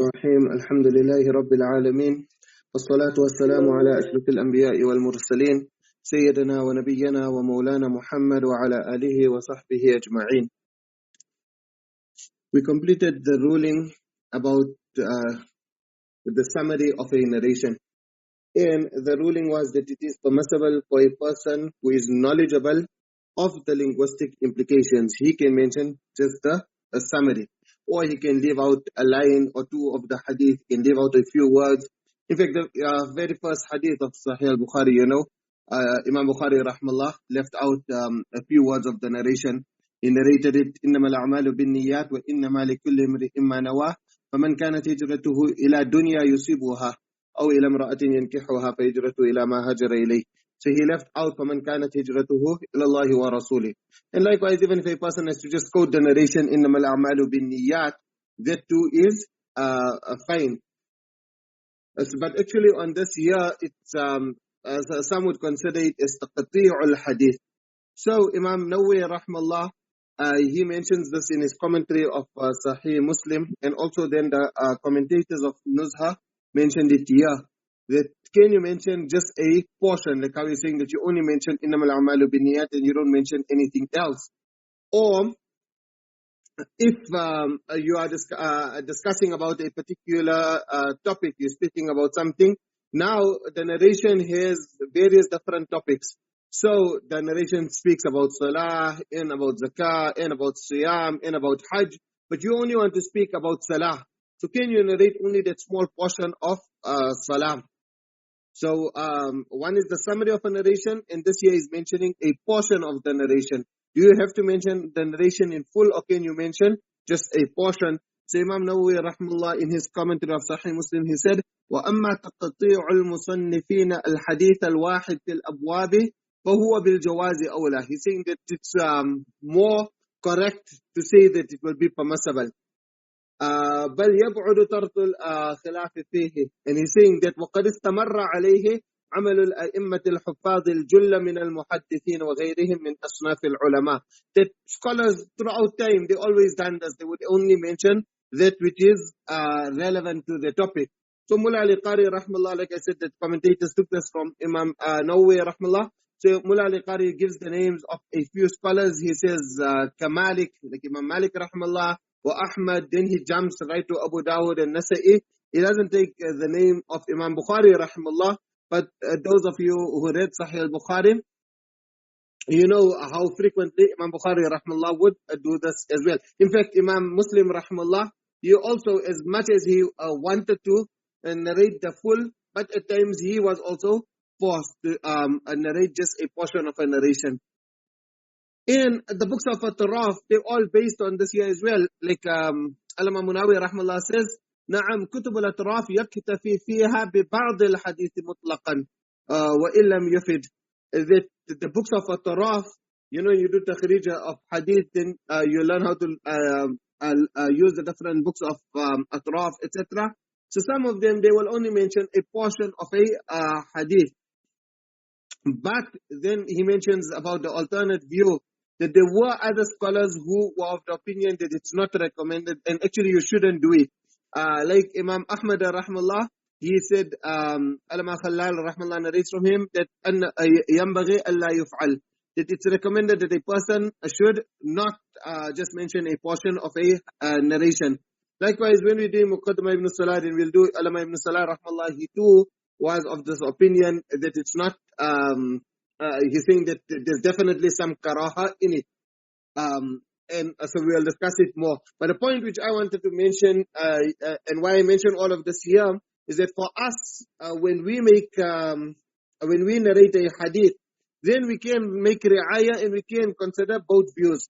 الرحيم الحمد لله رب العالمين والصلاة والسلام على أشرف الأنبياء والمرسلين سيدنا ونبينا ومولانا محمد وعلى آله وصحبه أجمعين. We completed the ruling about the summary of a narration, and the ruling was that it is permissible for a person who is knowledgeable of the linguistic implications. He can mention just a summary, or he can leave out a line or two of the hadith, he can leave out a few words. In fact, the very first hadith of Sahih al-Bukhari, Imam Bukhari rahmallah left out a few words of the narration. He narrated it, إِنَّمَا الْأَعْمَالُ بِالنِّيَّاتِ وَإِنَّمَا لِكُلِّ امْرِئٍ مَّا نَوَىٰ فَمَنْ كَانَتْ هِجْرَتُهُ إِلَى دُنْيَا يُصِيبُهَا أَوْ إِلَى امْرَأَةٍ يَنكِحُهَا فَهِجْرَتُهُ إِلَى مَا هَاجَرَ إِلَيْهِ. So he left out فَمَنْ كَانَتْ هِجْرَتُهُ إِلَى اللَّهِ وَرَسُولِهِ. And likewise, even if a person has to just quote the narration, إِنَّمَا الْأَعْمَالُ بِالنِّيَّاتِ, that too is fine. But actually on this here, it's some would consider it as taqti'ul hadith. So Imam Nawawi rahmallah, he mentions this in his commentary of Sahih Muslim, and also then the commentators of Nuzha mentioned it here. That can you mention just a portion, like how you're saying that you only mention innamal a'malu binniyat and you don't mention anything else. Or if you are discussing about a particular topic, you're speaking about something, now the narration has various different topics. So the narration speaks about salah, and about zakah, and about siyam, and about hajj, but you only want to speak about salah. So can you narrate only that small portion of salah? So one is the summary of a narration, and this here is mentioning a portion of the narration. Do you have to mention the narration in full, or can you mention just a portion? So Imam Nawawi rahmallah in his commentary of Sahih Muslim, he said, وَأَمَّا تَقْطِيعُ الْمُصَنِّفِينَ الْحَدِيثَ الْوَاحِدِ فِي الْأَبْوَابِ فَهُوَ بِالْجَوَازِ أَوْلَى. He's saying that it's more correct to say that it will be permissible. بل يبعد طرد الخلاف فيه. And he's saying that وقد استمر عليه عمل الأئمة الحفاظ الجل من المحدثين وغيرهم من أصناف العلماء. That scholars throughout time, they always done this. They would only mention that which is relevant to the topic. So Mullah Ali Qari rahmallah, like I said, that commentators took this from Imam Nawawi rahmallah. So Mullah Ali Qari gives the names of a few scholars. He says Kamalik, like Imam Malik rahmallah, wa Ahmad, then he jumps right to Abu Dawud and Nasa'i. He doesn't take the name of Imam Bukhari rahmallah, but those of you who read Sahih al-Bukhari, you know how frequently Imam Bukhari rahmallah would do this as well. In fact, Imam Muslim rahmallah, he also, as much as he wanted to narrate the full, but at times he was also forced to narrate just a portion of a narration. In the books of At-Taraf, they're all based on this here as well. Like Allama Munawi rahmallah says, نعم كتب الأطراف يكتفي فيها ببعض الحديث مطلقا وإن لم يفد. That the books of At-Taraf, you do takhrij of hadith, then you learn how to use the different books of At-Taraf, etc. So some of them, they will only mention a portion of a hadith. But then he mentions about the alternate view, that there were other scholars who were of the opinion that it's not recommended, and actually you shouldn't do it. Like Imam Ahmad rahmallah, he said, Alama Khalal rahmallah narrates from him that يَنْبَغِي أَلَّا يُفْعَلْ, that it's recommended that a person should not just mention a portion of a narration. Likewise, when we do Muqaddimah ibn Salah, then we'll do Alama ibn Salah rahmallah, he too was of this opinion that it's not, he's saying that there's definitely some karaha in it. And so we'll discuss it more. But the point which I wanted to mention, and why I mention all of this here, is that for us, when we narrate a hadith, then we can make ri'ayah and we can consider both views.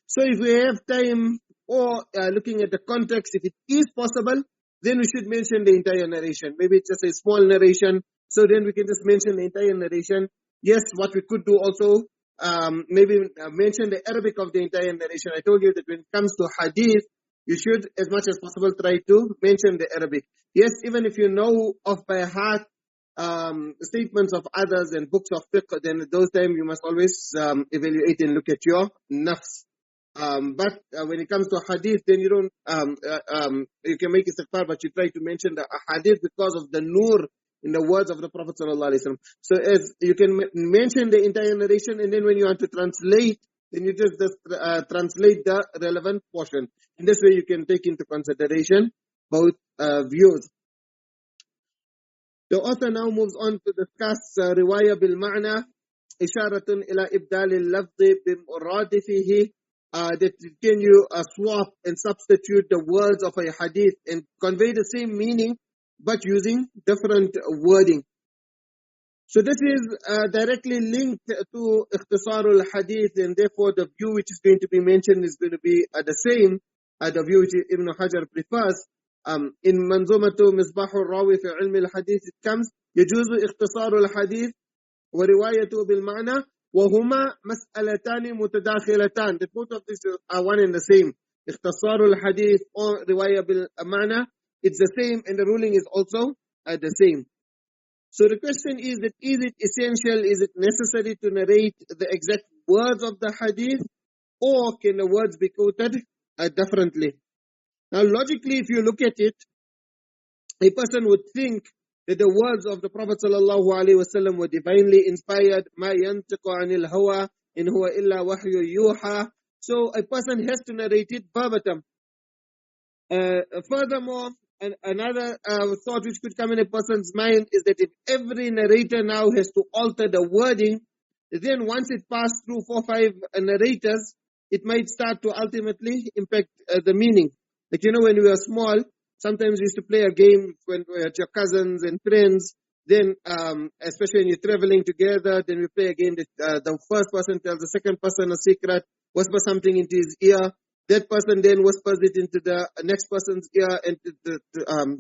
So if we have time, or looking at the context, if it is possible, then we should mention the entire narration. Maybe it's just a small narration, so then we can just mention the entire narration. Yes, what we could do also, maybe mention the Arabic of the entire narration. I told you that when it comes to hadith, you should, as much as possible, try to mention the Arabic. Yes, even if you know off by heart statements of others and books of fiqh, then at those times you must always evaluate and look at your nafs. But when it comes to hadith, then you don't, you can make istighfar, but you try to mention the hadith because of the nur in the words of the Prophet sallallahu alaihi wasallam. So as you can mention the entire narration, and then when you want to translate, then you just translate the relevant portion. In this way, you can take into consideration both views. The author now moves on to discuss riwayah bil ma'na, isharatun ila ibdal al-lafzi bimuradifihi, that can you swap and substitute the words of a hadith and convey the same meaning but using different wording. So this is directly linked to ikhtisarul hadith, and therefore the view which is going to be mentioned is going to be the same, the view which Ibn Hajar prefers. In Manzumatu Misbahul Rawi fi ilm al-hadith it comes, يجوز اختصار الحديث وروايته بالمعنى وهما مسألتان متداخلتان. The both of these are one and the same. اختصار الحديث or riwayah بالمعنى, it's the same, and the ruling is also the same. So the question is that, is it essential, is it necessary to narrate the exact words of the hadith, or can the words be quoted differently? Now logically, if you look at it, a person would think that the words of the Prophet ﷺ were divinely inspired. مَا يَنْتِقُ عَنِ الْهَوَىٰ إِنْ هُوَ إِلَّا وَحْيُ يُوحَىٰ. So a person has to narrate it verbatim. Furthermore, another thought which could come in a person's mind is that if every narrator now has to alter the wording, then once it passed through 4 or 5 narrators, it might start to ultimately impact the meaning. Like, you know, when we were small, sometimes we used to play a game when we had your cousins and friends. Then, especially when you're traveling together, then we play a game that the first person tells the second person a secret, whispers something into his ear. That person then whispers it into the next person's ear, and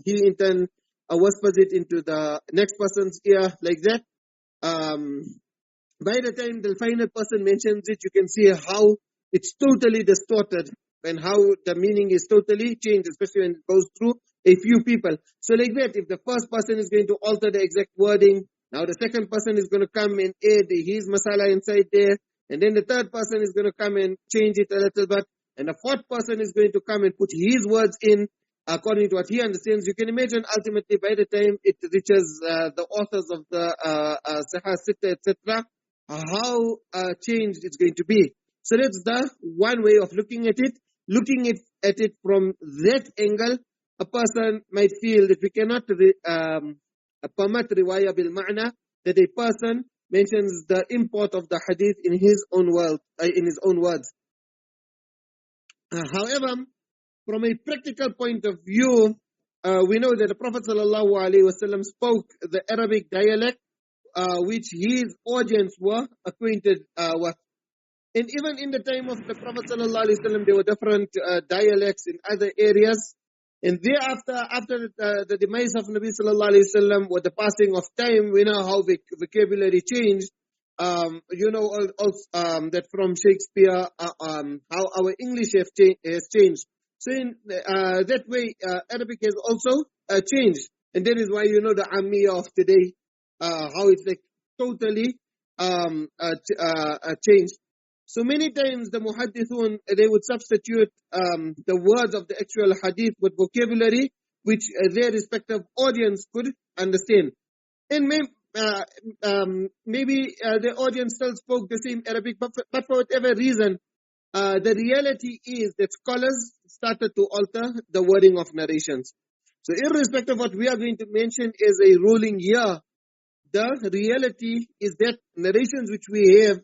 he in turn whispers it into the next person's ear, like that. By the time the final person mentions it, you can see how it's totally distorted and how the meaning is totally changed, especially when it goes through a few people. So like that, if the first person is going to alter the exact wording, now the second person is going to come and add his masala inside there, and then the third person is going to come and change it a little bit, and the fourth person is going to come and put his words in according to what he understands. You can imagine ultimately by the time it reaches the authors of the Sahih Sitta, etc., how changed it's going to be. So that's the one way of looking at it. Looking at it from that angle, a person might feel that we cannot permit riwayah bil ma'na, that a person mentions the import of the hadith in his own words. However, from a practical point of view, we know that the Prophet ﷺ spoke the Arabic dialect, which his audience were acquainted with. And even in the time of the Prophet ﷺ, there were different dialects in other areas. And thereafter, after the demise of Nabi ﷺ, with the passing of time, we know how vocabulary changed. You know also that from Shakespeare, how our English has changed. So in that way, Arabic has also changed. And that is why you know the Ammiya of today, how it's like totally changed. So many times the muhaddithun, they would substitute the words of the actual hadith with vocabulary which their respective audience could understand. And maybe the audience still spoke the same Arabic, but for whatever reason, the reality is that scholars started to alter the wording of narrations. So irrespective of what we are going to mention as a ruling here, the reality is that narrations which we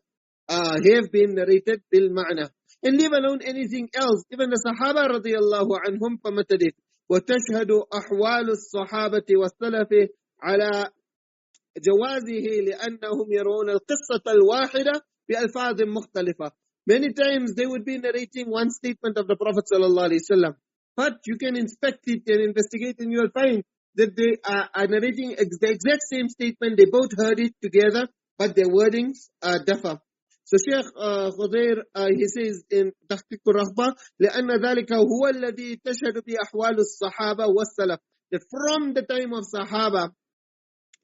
have been narrated bil ma'na. And leave alone anything else, even the Sahaba radiyallahu anhum permitted it. وَتَشْهَدُ أَحْوَالُ الصَّحَابَةِ وَالسَّلَفِ عَلَى جوازه لأنهم يرون القصة الواحدة بألفاظ مختلفة. Many times they would be narrating one statement of the Prophet ﷺ, but you can inspect it and investigate, and you will find that they are narrating the exact same statement. They both heard it together, but their wordings differ. So Sheikh Khudair, he says in تحقيق الرغبة لأن ذلك هو الذي تشهد بأحوال الصحابة والسلف, that from the time of Sahaba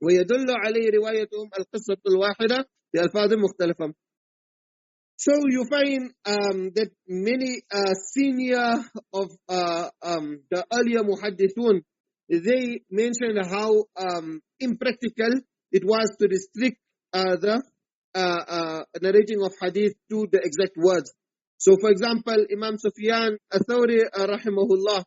ويدل عليه روايتهم القصة الواحدة بألفاظ مختلفة. So you find that many senior of the earlier muhaddithun, they mentioned how impractical it was to restrict the narrating of hadith to the exact words. So for example, Imam Sufyan al-Thawri rahimahullah,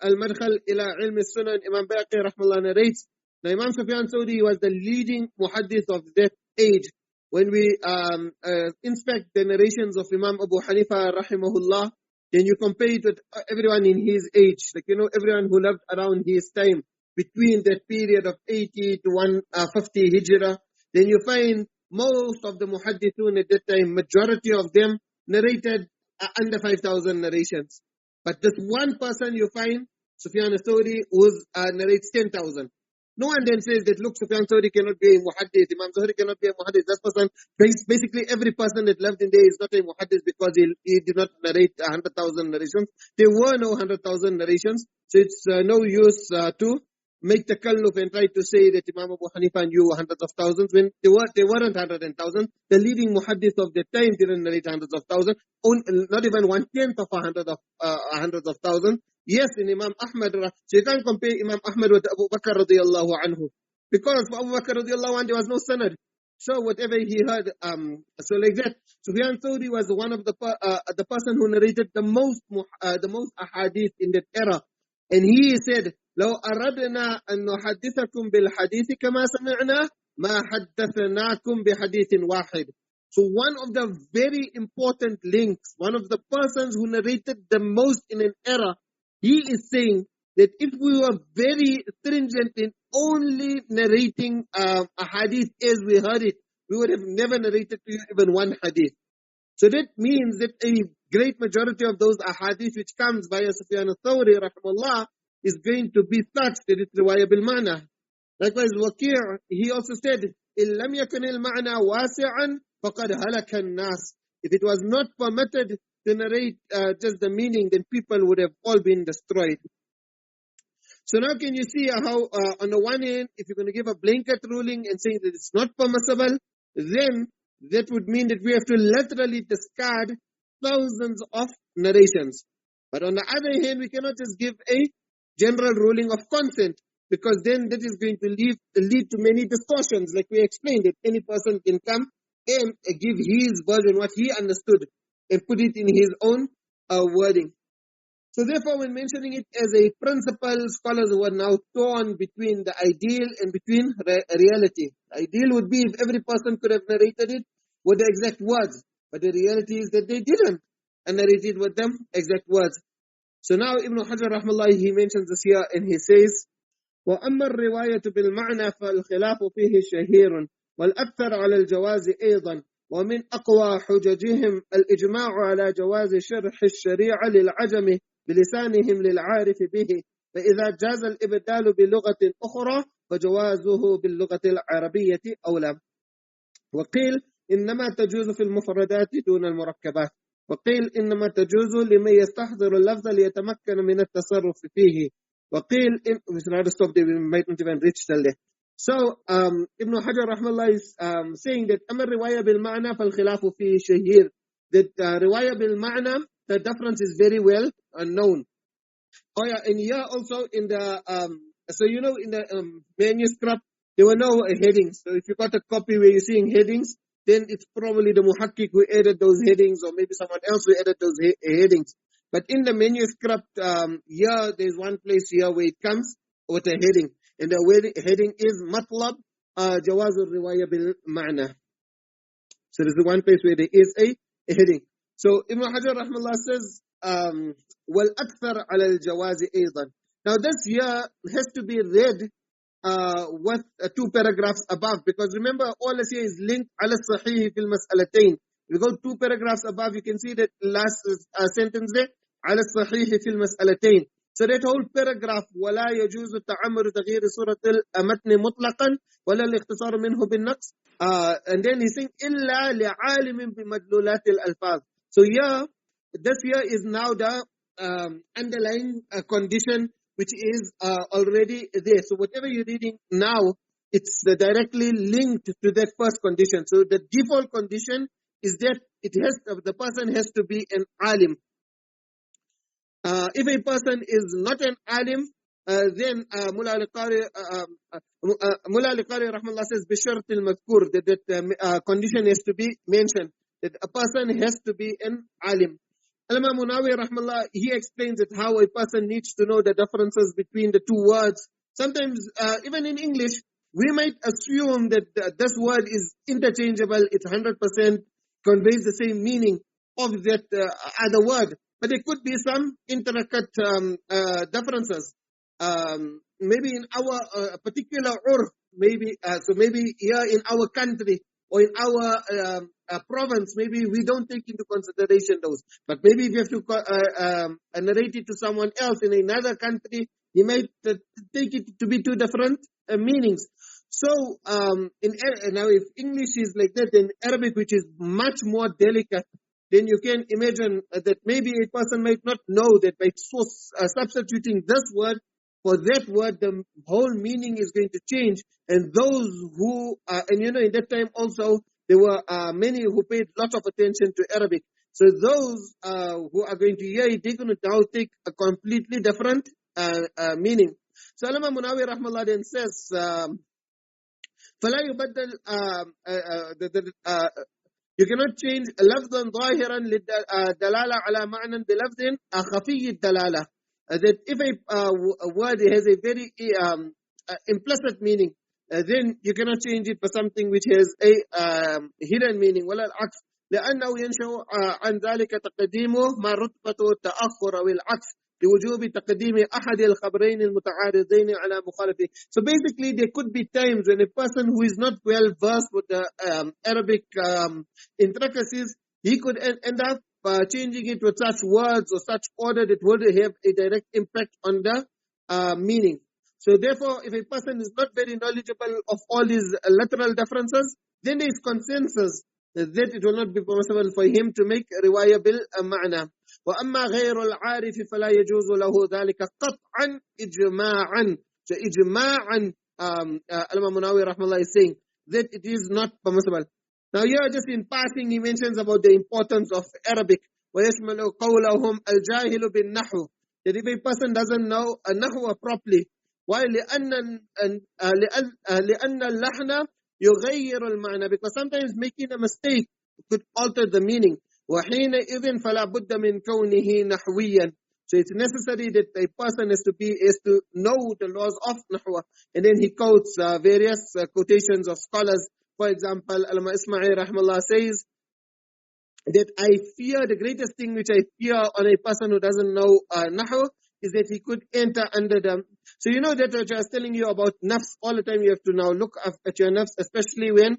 Al-Madkhal ila ilm al-Sunan, Imam Baqi rahimahullah narrates, now Imam Sufyan al-Thawri was the leading muhaddith of that age. When we inspect the narrations of Imam Abu Hanifa rahimahullah, then you compare it with everyone in his age, like everyone who lived around his time, between that period of 80 to 150 hijrah, then you find most of the muhaddithun at that time, majority of them narrated under 5,000 narrations. But this one person you find, Sufyan al-Thawri, who narrates 10,000. No one then says that, look, Sufyan al-Thawri cannot be a muhaddith, Imam Zuhri cannot be a muhaddith. That person, basically every person that lived in there is not a muhaddith because he did not narrate 100,000 narrations. There were no 100,000 narrations. So it's no use to make the kalluf and try to say that Imam Abu Hanifa knew hundreds of thousands when they weren't hundreds and thousands. The leading muhaddith of the time didn't narrate hundreds of thousands, not even 1/10 of hundreds of thousands. Yes, in Imam Ahmad, so you can't compare Imam Ahmad with Abu Bakr radiallahu anhu. Because for Abu Bakr radiallahu anhu, there was no sanad. So whatever he heard, so like that. Sufyan Thawri was one of the person who narrated the most ahadith in that era. And he said, لو أردنا أن نحدثكم بالحديث كما سمعنا ما حدثناكم بحديث واحد. So one of the very important links, one of the persons who narrated the most in an era, he is saying that if we were very stringent in only narrating a hadith as we heard it, we would have never narrated to you even one hadith. So that means that a great majority of those ahadith which comes via Sufyan al-Thawri rahimahullah is going to be such that it's riwayah bil ma'na. Likewise, Waqi', he also said, إِن لَمْ يَكُنِ الْمَعْنَى وَاسِعًا فَقَدْ هَلَكَ النَّاسِ. If it was not permitted to narrate just the meaning, then people would have all been destroyed. So now can you see how on the one hand, if you're going to give a blanket ruling and saying that it's not permissible, then that would mean that we have to literally discard thousands of narrations. But on the other hand, we cannot just give a general ruling of consent, because then that is going to lead to many distortions. Like we explained, that any person can come and give his version, what he understood, and put it in his own wording. So therefore, when mentioning it as a principle, scholars were now torn between the ideal and between reality. The ideal would be if every person could have narrated it with the exact words. But the reality is that they didn't narrate it with them exact words. So now Ibn Hajar rahmallah, he mentions this here and he says, وَأَمَّا الرِّوَايَةُ بِالْمَعْنَى فَالْخِلَافُ فِيهِ شَهِيرٌ وَالْأَكْثَرُ عَلَى الْجَوَازِ أَيْضًا ومن أقوى حججهم الإجماع على جواز شرح الشريعة للعجم بلسانهم للعارف به، فإذا جاز الإبدال بلغة أخرى فجوازه باللغة العربية أولى. وقيل إنما تجوز في المفردات دون المركبات، وقيل إنما تجوز لمن يستحضر اللفظ ليتمكن من التصرف فيه، وقيل we should not stop there, we might not even reach till there. So Ibn Hajar rahmallah is saying that أما الرواية بالمعنى فالخلاف فيه شهير, that riwayah bil ma'na, the difference is very well known. Oh yeah, and here also in the so in the manuscript there were no headings. So if you got a copy where you're seeing headings, then it's probably the muhakkik who added those headings, or maybe someone else who added those headings. But in the manuscript here, there's one place here where it comes with a heading, and the heading is matlab jawaz al-riwayah bil ma'na. So there's the one place where there is a heading. So Ibn Hajar rahmallah says, وَالْأَكْثَرُ عَلَى الْجَوَازِ أَيْضًا. Now this here has to be read with two paragraphs above, because remember all this here is linked على الصحيح في المسألتين. If you go 2 paragraphs above, you can see that last sentence there, على الصحيح في المسألتين. So that whole paragraph, ولا يجوز تعمد تغيير صورة المتن مطلقا ولا الاختصار منه بالنقص. And then he's saying إلا لعالم بمدلولات الألفاظ. So here, this here is now the underlying condition which is already there. So whatever you're reading now, it's directly linked to that first condition. So the default condition is that the person has to be an alim. If a person is not an alim, then Mullah al-Qari rahmallah says, بِشَرْطِ الْمَذْكُورِ, that condition has to be mentioned, that a person has to be an alim. Al-Imam Munawi rahmallah, he explains that how a person needs to know the differences between the two words. Sometimes, even in English, we might assume that this word is interchangeable, it 100% conveys the same meaning of that other word. But there could be some intricate differences. Maybe in our particular urf, maybe here in our country or in our province, maybe we don't take into consideration those. But maybe if you have to narrate it to someone else in another country, he might take it to be two different meanings. So now if English is like that, then Arabic, which is much more delicate, then you can imagine that maybe a person might not know that by substituting this word for that word, the whole meaning is going to change. And those who, in that time also, there were many who paid lots of attention to Arabic. So those who are going to hear it, they're going to now take a completely different meaning. So Allama Munawi rahmallah then says, فَلَا يُبَدَّلْ you cannot change لفظا ظاهرا للدلالة على معنى بلفظ خفي الدلالة. That if a word has a very implicit meaning, then you cannot change it for something which has a hidden meaning. ولا العكس لأنه ينشأ عن ذلك تقديمه ما رتبته التأخر أو العكس لوجوب تقديم أحد الخبرين المتعارضين على مخالفه. So basically there could be times when a person who is not well versed with the Arabic intricacies, he could end up changing it with such words or such order that would have a direct impact on the meaning. So therefore, if a person is not very knowledgeable of all these literal differences, then there is consensus that it will not be possible for him to make riwayah bil ma'na. وَأَمَّا غَيْرُ الْعَارِفِ فَلَا يَجُوزُ لَهُ ذَلِكَ قَطْعًا إِجْمَاعًا. So إِجْمَاعًا, Al-Imam Munawi rahmallah is saying that it is not permissible. Now here just in passing he mentions about the importance of Arabic. وَيَشْمَلُ قَوْلَهُمْ الْجَاهِلُ بِالنَّحْوِ, that if a person doesn't know a nahwa properly, why? لأن اللحن يغير المعنى, because sometimes making a mistake could alter the meaning. وحينئذ فلا بد من كونه نحويا. So it's necessary that a person has to know the laws of nahwa. And then he quotes various quotations of scholars. For example, Mufti Ismail rahmallah says that the greatest thing which I fear on a person who doesn't know nahwa is that he could enter under them. So you know that which I was telling you about nafs, all the time you have to now look at your nafs, especially when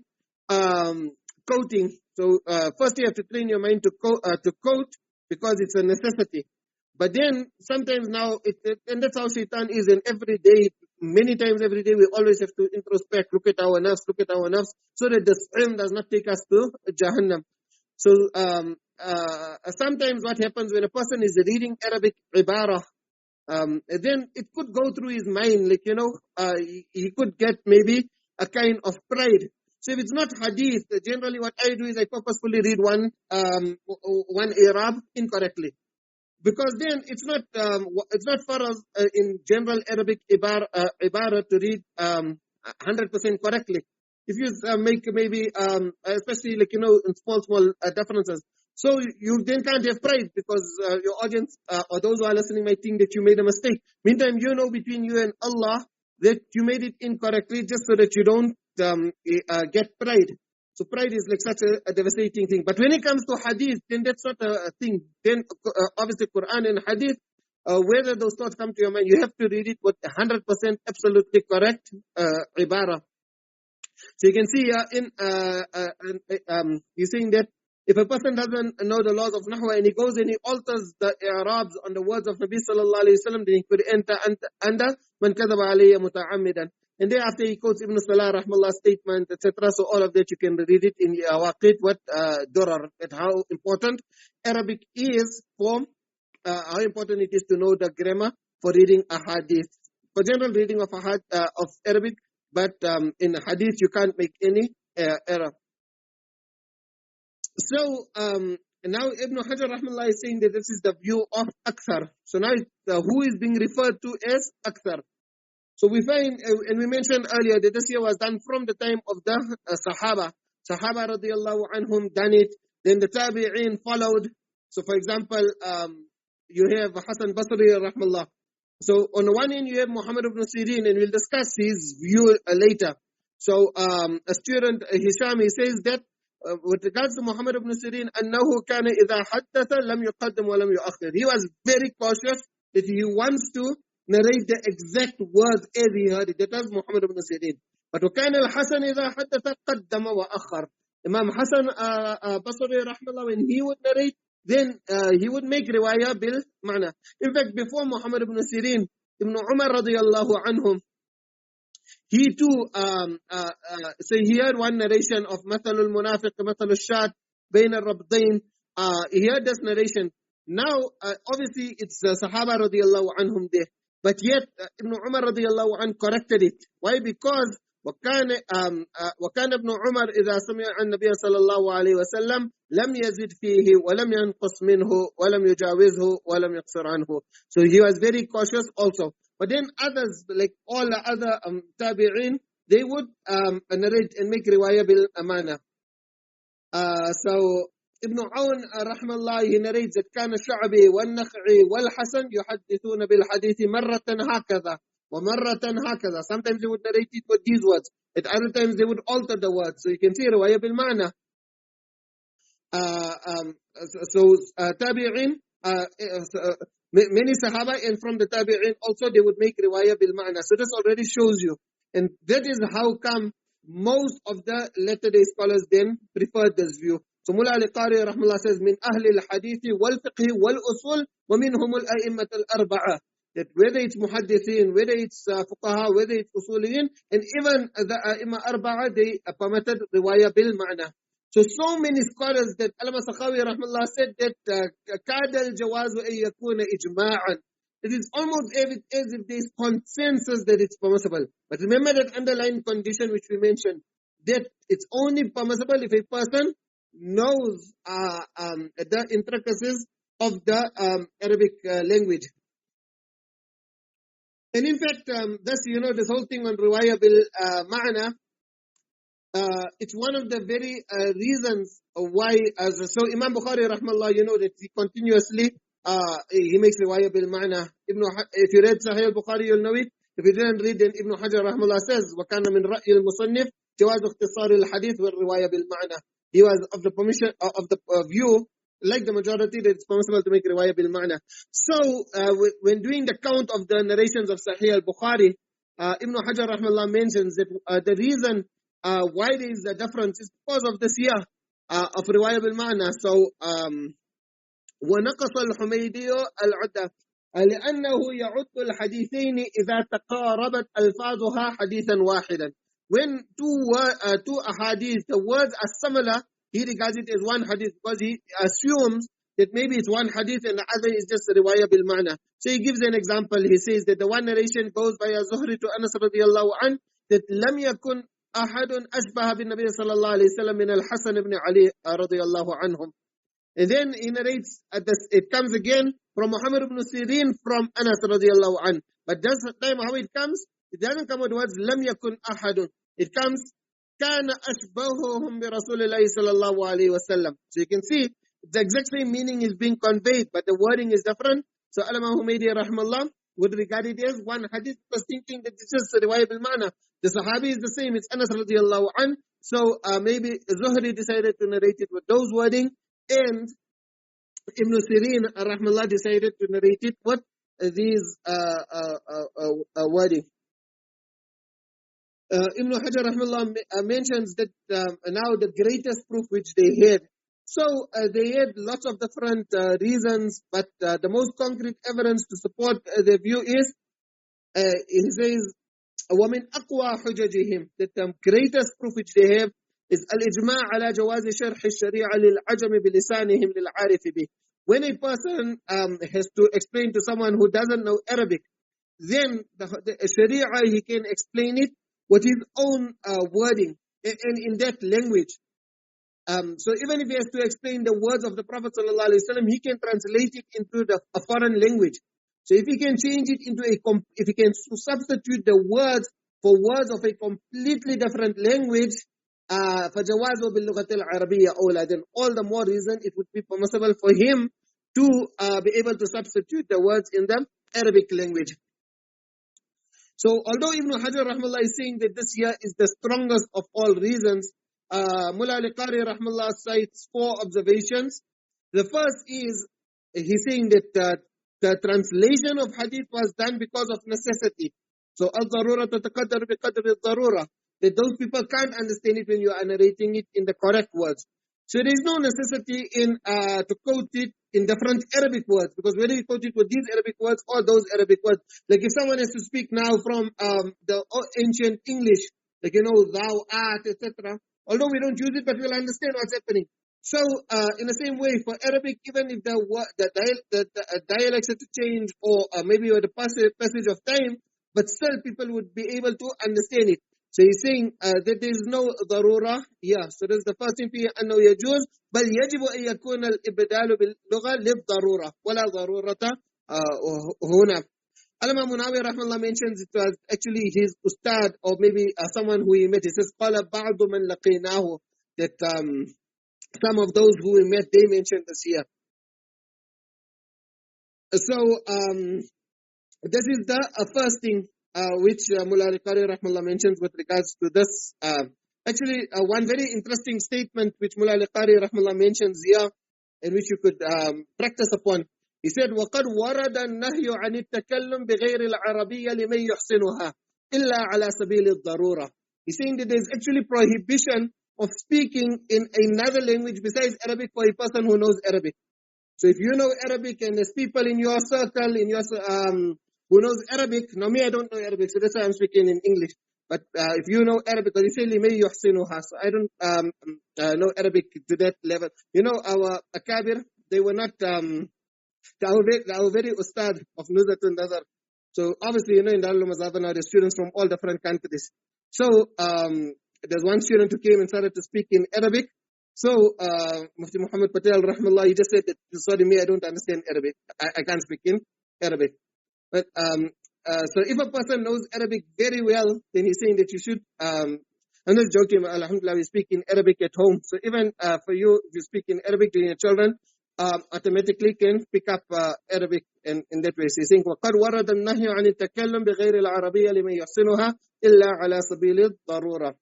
quoting. So first you have to train your mind to quote because it's a necessity. But then sometimes now, and that's how shaitan is, and every day, many times every day, we always have to introspect, look at our nafs, so that the ilm does not take us to Jahannam. So sometimes what happens when a person is reading Arabic ibarah, then it could go through his mind, he could get maybe a kind of pride. So if it's not hadith, generally what I do is I purposefully read one Arab incorrectly. Because then it's not for us in general Arabic ibarah to read 100% correctly. If you make maybe, especially in small differences. So you then can't have pride because your audience or those who are listening might think that you made a mistake. Meantime, between you and Allah that you made it incorrectly just so that you don't get pride. So pride is like such a devastating thing. But when it comes to hadith, then that's not a thing. Then obviously Quran and hadith, whether those thoughts come to your mind, you have to read it with 100% absolutely correct ibarah. So you can see he's saying that if a person doesn't know the laws of nahwa and he goes and he alters the i'rabs on the words of Nabi sallallahu alayhi wa sallam, then he could enter under man kadhaba alayya muta'ammidan. And thereafter he quotes Ibn Salah rahmallah's statement, etc. So all of that you can read it in Waqit what Durar, at how important Arabic is for, how important it is to know the grammar for reading a hadith. For general reading of Arabic, but in Hadith you can't make any error. So now Ibn Hajar rahmallah is saying that this is the view of Akthar. So now who is being referred to as Akthar? So we find, and we mentioned earlier, that this year was done from the time of the Sahaba. Sahaba radiallahu anhum done it, then the Tabi'een followed. So for example, you have Hasan Basri rahmallah. So on the one end you have Muhammad ibn Sirin, and we'll discuss his view later. So a student, Hisham, he says that with regards to Muhammad ibn Sirin, أنه كان إذا حدث لم يقدم ولم يؤخر. He was very cautious that he wants to narrate the exact words as he heard it. That was Muhammad ibn Sirin. But وكان الحسن إذا حدث قدم وأخر. Imam Hasan Basri rahmallah, when he would narrate, then he would make riwayah bil ma'na. In fact, before Muhammad ibn Sirin, Ibn Umar radiyallahu anhum, he too, so he heard one narration of مثل المنافق مثل الشاة بين الربضين. He heard this narration. Now, obviously, it's Sahaba radiyallahu anhum there. But yet, Ibn Umar radiyallahu anhu corrected it. Why? Because وكان ابن عمر إذا سمع النبي صلى الله عليه وسلم لم يزد فيه ولم ينقص منه ولم يجاوزه ولم يقصر عنه. So he was very cautious also. But then others, like all the other tabi'in, they would narrate and make riwayah bil amana. So Ibn Awn rahmallah, he narrates that كان الشعبي والنخعي والحسن يحدثون بالحديث مرة هكذا ومرة هكذا. Sometimes they would narrate it with these words. At other times they would alter the words. So you can see riwayah bil ma'na. Tabi'in, many Sahaba, and from the Tabi'in also they would make riwayah bil ma'na. So this already shows you. And that is how come most of the latter day scholars then preferred this view. So Mullah al-Qari rahmallah says, min ahli al-hadith wal-fiqh wal-usul wa minhum al-a'immat al-arba'a. That whether it's muhaddithin, whether it's fuqaha, whether it's usuliyin, and even the a'imma arba'a, they permitted riwayah bil ma'na. So many scholars that Allama Sakhawi rahmallah said that kada al-jawazu an yakuna ijma'an. It is almost as if there is consensus that it's permissible. But remember that underlying condition which we mentioned, that it's only permissible if a person knows the intricacies of the Arabic language. And in fact, this whole thing on riwayah bil ma'na, it's one of the very reasons why, so Imam Bukhari rahmallah, that he continuously he makes riwayah bil ma'na. If you read Sahih al-Bukhari, you'll know it. If you didn't read, then Ibn Hajar rahmallah says, وَكَانَ مِنْ رَأْيِ الْمُصَنِّفِ جَوَازُ اخْتِصَارِ الْحَدِيثِ وَالرِّوَايَةِ بِالْمَعْنَى. He was of the view, like the majority, that it's permissible to make riwayah bil ma'na. So, when doing the count of the narrations of Sahih al-Bukhari, Ibn Hajar rahmallah mentions that the reason why there is a difference is because of this year of riwayah bil ma'na. So, وَنَقَصَ الْحُمَيْدِيُّ الْعُدَّةِ لأنه يعد الحديثين إذا تقاربت ألفاظها حديثا واحدا. When two ahadith, the words are similar, he regards it as one hadith because he assumes that maybe it's one hadith and the other is just a riwayah bil ma'na. So he gives an example. He says that the one narration goes by Zuhri to Anas radiyallahu an, that لم يكن أحد أشبه بالنبي صلى الله عليه وسلم من الحسن بن علي رضي الله عنهم. And then he narrates, it comes again from Muhammad ibn Sirin from Anas radiyallahu an. But this time how it comes, it doesn't come with words لم يكن أحد. It comes كان أشبههم برسول الله صلى الله عليه وسلم. So you can see the exact same meaning is being conveyed, but the wording is different. So Allama Humaydi rahmallah would regard it as one hadith, because thinking that this is riwayah bil ma'na. The Sahabi is the same, it's Anas radiyallahu an. So maybe Zuhri decided to narrate it with those wording, and Ibn Sirin rahmallah decided to narrate it with these wording. Ibn Hajar rahmallah mentions that now the greatest proof which they had. So they had lots of different reasons, but the most concrete evidence to support their view is, he says, وَمِنْ أَقْوَى حُجَجِهِمْ, that the greatest proof which they have is الإجماع على جواز شرح الشريعة للعجم بلسانهم للعارف به. When a person has to explain to someone who doesn't know Arabic, then the Sharia, he can explain it with his own wording and in that language. So even if he has to explain the words of the Prophet ﷺ, he can translate it into a foreign language. So if he can change it into if he can substitute the words for words of a completely different language, فَجَوَازُ بِاللُّغَةِ الْعَرَبِيَّةِ أَوْلَى, then all the more reason it would be permissible for him to be able to substitute the words in the Arabic language. So although Ibn Hajar rahmallah is saying that this here is the strongest of all reasons, Mullah al-Qari rahmallah cites 4 observations. The first is, he's saying that the translation of hadith was done because of necessity. So al-darura tataqaddar biqadri al-darura, that those people can't understand it when you are narrating it in the correct words. So there is no necessity in to quote it in different Arabic words, because whether you quote it with these Arabic words or those Arabic words, like if someone has to speak now from the ancient English, like thou, art, etc. Although we don't use it, but we'll understand what's happening. So in the same way, for Arabic, even if the dialects had to change, or maybe with the passage of time, but still people would be able to understand it. So he's saying that there is no darura. Yeah, so that's the first thing. أنه يجوز بل يجب أن يكون الإبدال باللغة للضرورة ولا ضرورة هنا. Al-Imam Munawi rahmallah mentions it was actually his ustad, or maybe someone who he met. He says قال بعض من لقيناه, that some of those who we met, they mentioned this here. So this is the first thing which Mullah al-Qari rahmallah mentions with regards to this. Actually, one very interesting statement which Mullah al-Qari rahmallah mentions here, and which you could practice upon. He said, وَقَدْ وَرَدَ النَّهْيُ عَنِ التَّكَلُّمِ بِغَيْرِ الْعَرَبِيَّةِ لِمَنْ يُحْسِنُهَا إِلَّا عَلَى سَبِيلِ الضَّرُورَةِ. He's saying that there's actually prohibition of speaking in another language besides Arabic for a person who knows Arabic. So if you know Arabic and there's people in your circle, who knows Arabic, now me, I don't know Arabic, so that's why I'm speaking in English. But if you know Arabic, because you say لِمَنْ يُحْسِنُهَا, so I don't know Arabic to that level. Our akabir, they were not... They are very ustad of Nuzha an-Naḍar. So obviously, in Darul Mazhab now, there's students from all different countries. So there's one student who came and started to speak in Arabic. So Mufti Muhammad Patel rahmallah, he just said that, sorry me, I don't understand Arabic. I can't speak in Arabic. But so if a person knows Arabic very well, then he's saying that you should. I'm not joking. Alhamdulillah, we speak in Arabic at home. So even for you, if you speak in Arabic to your children, automatically can pick up Arabic in that way. So he's saying, وَقَدْ وَرَدَ النَّهْيُ عَنِ التَّكَلُّمِ بِغَيْرِ الْعَرَبِيَّةِ لِمَنْ يُحْسِنُهَا إِلَّا عَلَى سَبِيلِ الضَّرُورَةِ.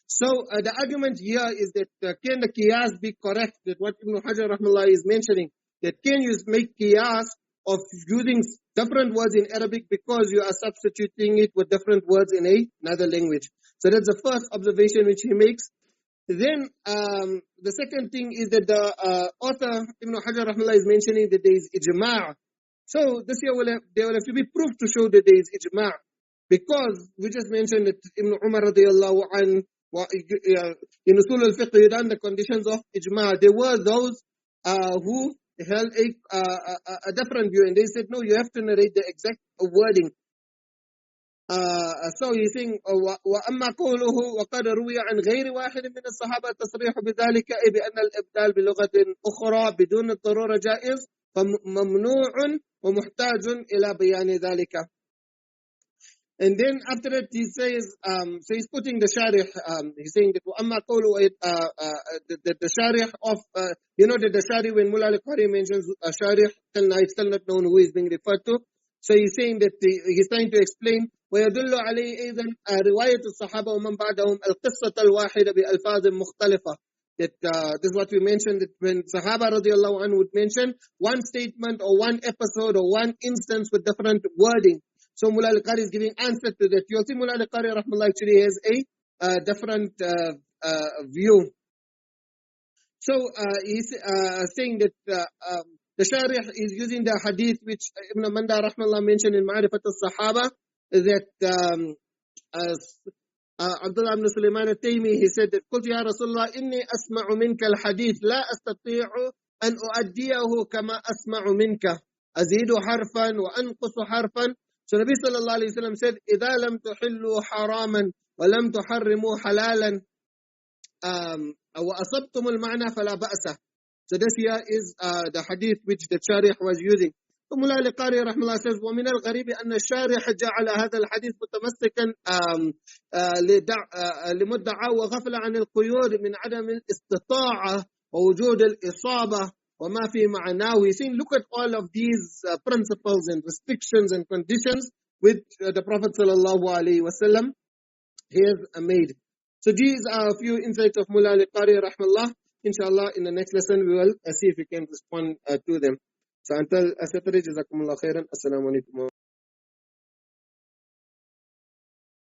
So the argument here is that can the qiyas be correct? That what Ibn Hajar rahmallah is mentioning, that can you make qiyas of using different words in Arabic because you are substituting it with different words in another language. So that's the first observation which he makes. Then the second thing is that the author Ibn Hajar rahmallah is mentioning that there is ijma'. So this year there will have to be proof to show that there is ijma', because we just mentioned that Ibn Umar radiyallahu anhu in usul al-fiqh, you done the conditions of ijma'. There were those who held a different view, and they said no, you have to narrate the exact wording. So he's saying وَأَمَّا قَوْلُهُ وَقَدْ رُوِيَ عَنْ غَيْرِ وَاحِدٍ مِنَ الصَّحَابَةِ التَّصْرِيحُ بِذَلِكَ أي بأن الإبدال بلغة أخرى بدون الضرورة جائز فممنوع ومحتاج إلى بيان ذلك. And then after that he says, so he's putting the sharih, he's saying that وَأَمَّا قَوْلُهُ the sharih of, that the sharih, when Mullah al-Qari mentions a sharih, till now it's still not known who is being referred to. So he's saying that he's trying to explain ويدل عليه أيضا رواية الصحابة ومن بعدهم القصة الواحدة بألفاظ مختلفة. That this is what we mentioned, that when Sahaba radiallahu anhu would mention one statement or one episode or one instance with different wording. So Mullah al-Qari is giving answer to that. You'll see Mullah al-Qari rahmallah actually has a different view. So he's saying that the Sharih is using the hadith which Ibn Manda rahmallah mentioned in Ma'rifat al-Sahaba, that Abdullah ibn Sulaiman al-Taymi, he said that قلت يا رسول الله إني أسمع منك الحديث لا أستطيع أن أؤديه كما أسمع منك أزيد حرفا وأنقص حرفا So Nabi sallallahu alayhi wa sallam said, إِذَا لَمْ تُحِلُّوا حَرَامًا وَلَمْ تُحَرِّمُوا حَلَالًا وَأَصَبْتُمُ الْمَعْنَى فَلَا بَأْسَ. So this here is the hadith which the Sharih was using. So Mullah al-Qari rahimahullah says, وَمِنَ الْغَرِيبِ أَنَّ الشَّارِحَ جَعَلَ هَذَا الْحَدِيث مُتَمَسِّكًا لمدعى وغفل عن القيود من عدم الاستطاعة ووجود الإصابة وما في معناه. He's saying, look at all of these principles and restrictions and conditions which the Prophet sallallahu alaihi wasallam has made. So these are a few insights of Mullah al-Qari rahimahullah. Inshallah, in the next lesson, we will see if we can respond to them. So until Asatari, Jazakumullah khairan. Assalamu alaikum.